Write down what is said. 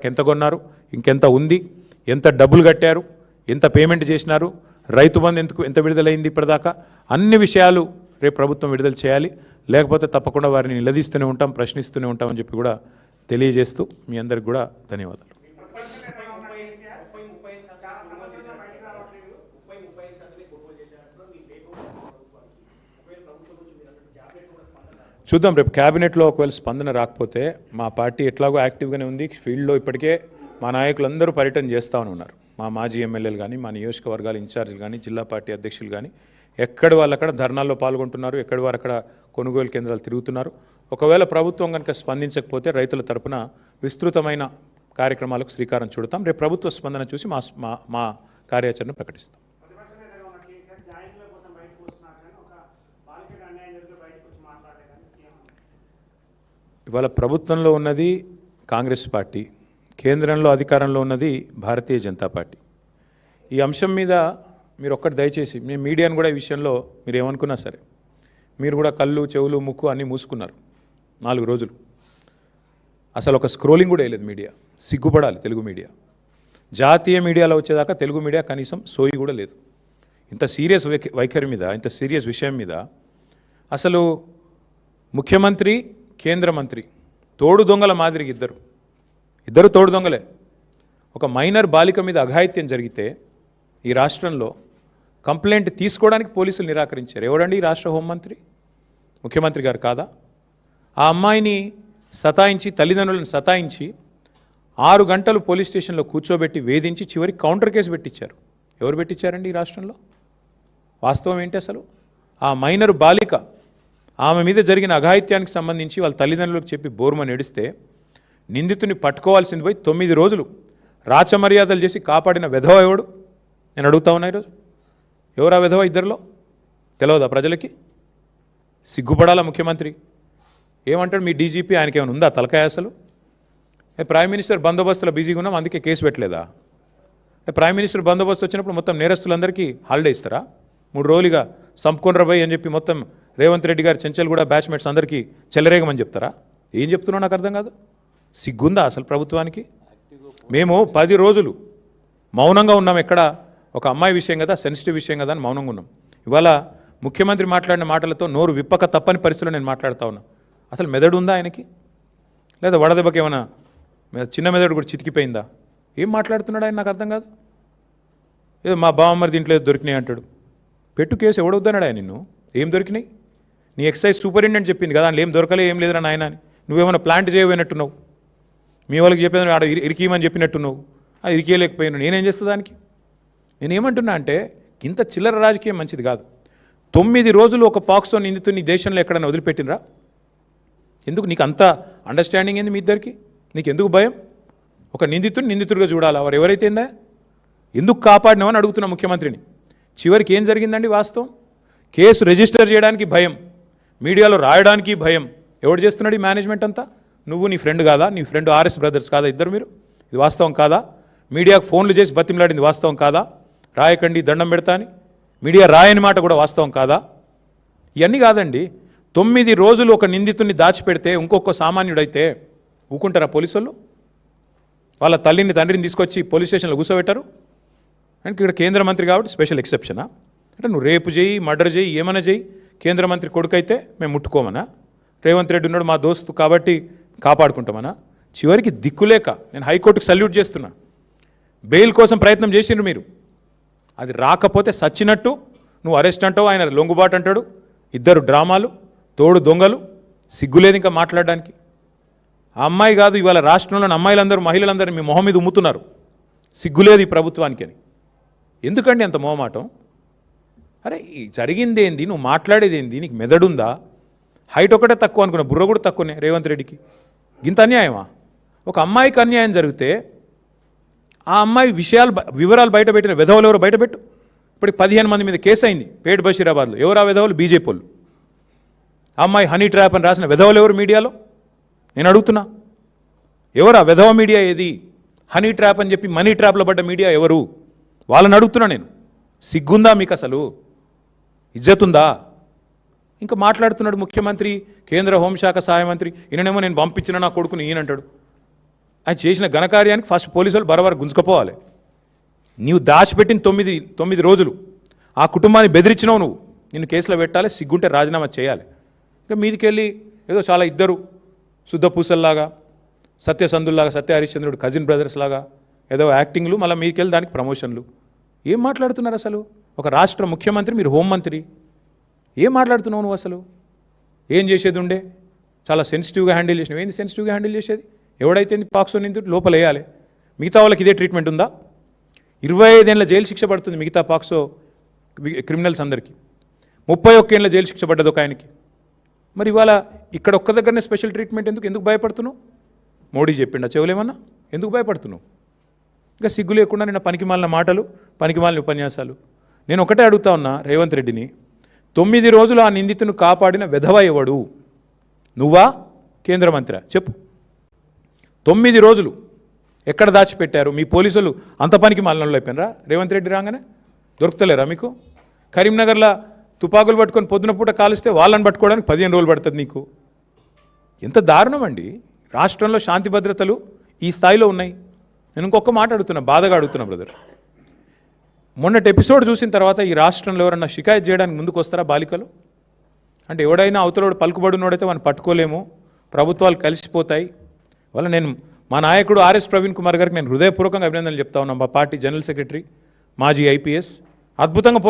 ఎంత కొన్నారు, ఇంకెంత ఉంది, ఎంత డబ్బులు కట్టారు, ఎంత పేమెంట్ చేసినారు, రైతు బంధు ఎంత విడుదలైంది ఇప్పటిదాకా, అన్ని విషయాలు రేపు ప్రభుత్వం విడుదల చేయాలి. లేకపోతే తప్పకుండా వారిని నిలదీస్తూనే ఉంటాం, ప్రశ్నిస్తూనే ఉంటామని చెప్పి కూడా తెలియజేస్తూ మీ అందరికి కూడా ధన్యవాదాలు. చూద్దాం, రేపు క్యాబినెట్లో ఒకవేళ స్పందన రాకపోతే మా పార్టీ ఎట్లాగో యాక్టివ్గానే ఉంది. ఫీల్డ్లో ఇప్పటికే మా నాయకులందరూ పర్యటన చేస్తూనే ఉన్నారు. మా మాజీ ఎమ్మెల్యేలు కానీ, మా నియోజకవర్గాల ఇన్ఛార్జీలు కానీ, జిల్లా పార్టీ అధ్యక్షులు కానీ ఎక్కడి వాళ్ళు అక్కడ ధర్నాల్లో పాల్గొంటున్నారు, ఎక్కడి వారు అక్కడ కొనుగోలు కేంద్రాలు తిరుగుతున్నారు. ఒకవేళ ప్రభుత్వం కనుక స్పందించకపోతే రైతుల తరపున విస్తృతమైన కార్యక్రమాలకు శ్రీకారం చుడతాం. రేపు ప్రభుత్వ స్పందన చూసి మా కార్యాచరణ ప్రకటిస్తాం. ఇవాళ ప్రభుత్వంలో ఉన్నది కాంగ్రెస్ పార్టీ, కేంద్రంలో అధికారంలో ఉన్నది భారతీయ జనతా పార్టీ. ఈ అంశం మీద మీరు ఒక్కటి దయచేసి, మేము మీడియాను కూడా ఈ విషయంలో మీరు ఏమనుకున్నా సరే, మీరు కూడా కళ్ళు, చెవులు, ముక్కు అన్నీ మూసుకున్నారు 4 రోజులు. అసలు ఒక స్క్రోలింగ్ కూడా వేయలేదు మీడియా. సిగ్గుపడాలి తెలుగు మీడియా. జాతీయ మీడియాలో వచ్చేదాకా తెలుగు మీడియా కనీసం సోయి కూడా లేదు. ఇంత సీరియస్ వైఖరి మీద, ఇంత సీరియస్ విషయం మీద అసలు ముఖ్యమంత్రి, కేంద్ర మంత్రి తోడు దొంగల మాదిరిగా ఇద్దరు తోడు దొంగలే. ఒక మైనర్ బాలిక మీద అఘాయిత్యం జరిగితే ఈ రాష్ట్రంలో కంప్లైంట్ తీసుకోవడానికి పోలీసులు నిరాకరించారు. ఎవడండి ఈ రాష్ట్ర హోంమంత్రి? ముఖ్యమంత్రి గారు కాదా? ఆ అమ్మాయిని సతాయించి, తల్లిదండ్రులను సతాయించి 6 గంటలు పోలీస్ స్టేషన్లో కూర్చోబెట్టి వేధించి చివరికి కౌంటర్ కేసు పెట్టించారు. ఎవరు పెట్టించారండి ఈ రాష్ట్రంలో? వాస్తవం ఏంటి అసలు? ఆ మైనర్ బాలిక, ఆమె మీద జరిగిన అఘాయిత్యానికి సంబంధించి వాళ్ళ తల్లిదండ్రులకు చెప్పి బోర్మని ఏడిస్తే నిందితుని పట్టుకోవాల్సింది పోయి 9 రోజులు రాచమర్యాదలు చేసి కాపాడిన వెధవ ఎవడు? నేను అడుగుతా ఉన్నా ఈరోజు. ఎవరా వెధవ? ఇద్దరిలో తెలియదా ప్రజలకి? సిగ్గుపడాలా ముఖ్యమంత్రి? ఏమంటాడు మీ డీజీపీ? ఆయనకి ఏమైనా ఉందా తలకాయ అసలు? ప్రైమ్ మినిస్టర్ బందోబస్తులో బిజీగా ఉన్నాం అందుకే కేసు పెట్టలేదా? ప్రైమ్ మినిస్టర్ బందోబస్తు వచ్చినప్పుడు మొత్తం నేరస్తులందరికీ హాలిడే ఇస్తారా? 3 రోజులుగా సంపుకొండ్ర పోయి అని చెప్పి మొత్తం రేవంత్ రెడ్డి గారు, చెంచల్ కూడా బ్యాచ్మేట్స్ అందరికీ చెలరేగమని చెప్తారా? ఏం చెప్తున్నావు నాకు అర్థం కాదు. సిగ్గుందా అసలు ప్రభుత్వానికి? మేము 10 రోజులు మౌనంగా ఉన్నాం. ఎక్కడ ఒక అమ్మాయి విషయం కదా, సెన్సిటివ్ విషయం కదా అని మౌనంగా ఉన్నాం. ఇవాళ ముఖ్యమంత్రి మాట్లాడిన మాటలతో నోరు విప్పక తప్పని పరిస్థితుల్లో నేను మాట్లాడుతూ ఉన్నా. అసలు మెదడు ఉందా ఆయనకి? లేదా వడదెబ్బకి ఏమైనా చిన్న మెదడు కూడా చితికిపోయిందా? ఏం మాట్లాడుతున్నాడు ఆయన? నాకు అర్థం కాదు. ఏదో మా బావమ్మరి దీంట్లో ఏదో దొరికినాయి అంటాడు. పెట్టు కేసు, ఎవడొద్దన్నాడు ఆయన నిన్ను? ఏం దొరికినాయి? నీ ఎక్సైజ్ సూపరింటెండెంట్ చెప్పింది కదా, అందులో ఏం దొరకలే, ఏం లేదురా నాయన అని. నువ్వేమైనా ప్లాంట్ చేయబోయినట్టున్నావు, మీ వాళ్ళకి చెప్పేది ఆడ ఇరికీయమని చెప్పినట్టున్నావు. అది ఇరికేయలేకపోయాను. నేనేం చేస్తా దానికి? నేనేమంటున్నా అంటే ఇంత చిల్లర రాజకీయం మంచిది కాదు. 9 రోజులు ఒక పాక్సో నిందితుని దేశంలో ఎక్కడైనా వదిలిపెట్టినరా? ఎందుకు నీకు అంత అండర్స్టాండింగ్ ఏంది మీ ఇద్దరికి? నీకు ఎందుకు భయం? ఒక నిందితుడిగా చూడాలా? వారు ఎవరైతేందా? ఎందుకు కాపాడినామని అడుగుతున్నా ముఖ్యమంత్రిని. చివరికి ఏం జరిగిందండి వాస్తవం? కేసు రిజిస్టర్ చేయడానికి భయం, మీడియాలో రాయడానికి భయం. ఎవడు చేస్తున్నాడు ఈ మేనేజ్మెంట్ అంతా? నువ్వు, నీ ఫ్రెండ్ కాదా? నీ ఫ్రెండ్ ఆర్ఎస్ బ్రదర్స్ కాదా ఇద్దరు మీరు? ఇది వాస్తవం కాదా? మీడియాకు ఫోన్లు చేసి బతిమలాడింది వాస్తవం కాదా? రాయకండి, దండం పెడతా అని మీడియా రాయని మాట కూడా వాస్తవం కాదా? ఇవన్నీ కాదండి. 9 రోజులు ఒక నిందితుడిని దాచిపెడితే ఇంకొక సామాన్యుడైతే ఊకుంటారా పోలీసులు? వాళ్ళ తల్లిని, తండ్రిని తీసుకొచ్చి పోలీస్ స్టేషన్లో కూర్చోబెట్టారు. అంటే ఇక్కడ కేంద్ర మంత్రి కాబట్టి స్పెషల్ ఎక్సెప్షనా? అంటే నువ్వు రేపు చేయి, మర్డర్ చేయి, ఏమైనా చేయి, కేంద్ర మంత్రి కొడుకు అయితే మేము ముట్టుకోమనా? రేవంత్ రెడ్డి ఉన్నాడు మా దోస్తు కాబట్టి కాపాడుకుంటామనా? చివరికి దిక్కులేక నేను హైకోర్టుకు సల్యూట్ చేస్తున్నా. బెయిల్ కోసం ప్రయత్నం చేసిండ్రు మీరు, అది రాకపోతే సచ్చినట్టు నువ్వు అరెస్ట్ అంటావు, ఆయన లొంగుబాటు అంటాడు. ఇద్దరు డ్రామాలు, తోడు దొంగలు. సిగ్గులేదు ఇంకా మాట్లాడడానికి. ఆ అమ్మాయి కాదు, ఇవాళ రాష్ట్రంలోని అమ్మాయిలందరూ, మహిళలందరూ మీ మొహం మీద ఉమ్ముతున్నారు. సిగ్గులేదు ఈ ప్రభుత్వానికి అని. ఎందుకండి అంత మొహమాటం? అరే జరిగిందేంది, నువ్వు మాట్లాడేది ఏంది, నీకు మెదడుందా? హైట్ ఒకటే తక్కువ అనుకున్నా, బుర్ర కూడా తక్కువనే రేవంత్ రెడ్డికి. ఇంత అన్యాయమా? ఒక అమ్మాయికి అన్యాయం జరిగితే ఆ అమ్మాయి వివరాలు బయటపెట్టిన విధవలు ఎవరు బయటపెట్టు. ఇప్పుడు 15 మంది మీద కేసు అయింది పేట్ బషీరాబాద్లో. ఎవరు ఆ విధవలు? బీజేపీ వాళ్ళు. అమ్మాయి హనీ ట్రాప్ అని రాసిన విధవలు ఎవరు మీడియాలో? నేను అడుగుతున్నా, ఎవరు ఆ విధవ మీడియా? ఏది హనీ ట్రాప్ అని చెప్పి మనీ ట్రాప్లో పడ్డ మీడియా ఎవరు? వాళ్ళని అడుగుతున్నా నేను. సిగ్గుందా మీకు అసలు? ఇజ్జతుందా? ఇంకా మాట్లాడుతున్నాడు ముఖ్యమంత్రి, కేంద్ర హోంశాఖ సహాయ మంత్రి. ఈయననేమో నేను పంపించిన నా కొడుకుని ఈయనంటాడు. ఆయన చేసిన ఘనకార్యానికి ఫస్ట్ పోలీసు వాళ్ళు బరబర గుంజుకపోవాలి. నీవు దాచిపెట్టిన తొమ్మిది రోజులు ఆ కుటుంబాన్ని బెదిరించినావు, నువ్వు నిన్ను కేసులో పెట్టాలి, సిగ్గుంటే రాజీనామా చేయాలి. ఇంకా మీదికెళ్ళి ఏదో చాలా ఇద్దరు శుద్ధ పూసల్లాగా, సత్యసంధుల్లాగా, సత్య హరిశ్చంద్రుడు కజిన్ బ్రదర్స్ లాగా ఏదో యాక్టింగ్లు, మళ్ళీ మీదికెళ్ళి దానికి ప్రమోషన్లు. ఏం మాట్లాడుతున్నారు అసలు? ఒక రాష్ట్ర ముఖ్యమంత్రి, మీరు హోంమంత్రి, ఏం మాట్లాడుతున్నావు నువ్వు అసలు? ఏం చేసేది ఉండే? చాలా సెన్సిటివ్గా హ్యాండిల్ చేసినావు. ఏంది సెన్సిటివ్గా హ్యాండిల్ చేసేది? ఎవడైతే పాక్సో నిందితుడు లోపల వేయాలి. మిగతా వాళ్ళకి ఇదే ట్రీట్మెంట్ ఉందా? 25 ఏళ్ళ జైలు శిక్ష పడుతుంది మిగతా పాక్సో క్రిమినల్స్ అందరికీ. 31 ఏళ్ళ జైలు శిక్ష పడ్డది ఒక ఆయనకి. మరి ఇవాళ ఇక్కడ ఒక్క దగ్గరనే స్పెషల్ ట్రీట్మెంట్ ఎందుకు భయపడుతున్నావు? మోడీ చెప్పిండా చెవులేమన్నా? ఎందుకు భయపడుతున్నావు? ఇంకా సిగ్గు లేకుండా నిన్న పనికిమాలిన మాటలు, పనికిమాలిన ఉపన్యాసాలు. నేను ఒకటే అడుగుతా ఉన్నా రేవంత్ రెడ్డిని, 9 రోజులు ఆ నిందితును కాపాడిన వెధవ ఎవడు? నువ్వా, కేంద్ర మంత్రి? చెప్పు. 9 రోజులు ఎక్కడ దాచిపెట్టారు? మీ పోలీసులు అంత పనికి మాలినలో అయిపోయినరా? రేవంత్ రెడ్డి రాగానే దొరుకుతలేరా మీకు? కరీంనగర్లో తుపాకులు పట్టుకొని పొద్దున పూట కాలిస్తే వాళ్ళని పట్టుకోవడానికి 15 రోజులు పడుతుంది నీకు. ఎంత దారుణం అండి! రాష్ట్రంలో శాంతి భద్రతలు ఈ స్థాయిలో ఉన్నాయి. నేను ఇంకొక మాట అడుగుతున్నా, బాధగా అడుగుతున్నా బ్రదర్. మొన్నటి ఎపిసోడ్ చూసిన తర్వాత ఈ రాష్ట్రంలో ఎవరన్నా షికాయత్ చేయడానికి ముందుకు వస్తారా బాలికలు? అంటే ఎవడైనా అవతలోడు పలుకుబడినోడైతే వాడిని పట్టుకోలేము, ప్రభుత్వాలు కలిసిపోతాయి. వల్ల నేను మా నాయకుడు ఆర్ఎస్ ప్రవీణ్ కుమార్ గారికి నేను హృదయపూర్వకంగా అభినందనలు చెప్తా ఉన్నాను. మా పార్టీ జనరల్ సెక్రటరీ, మాజీ ఐపీఎస్, అద్భుతంగా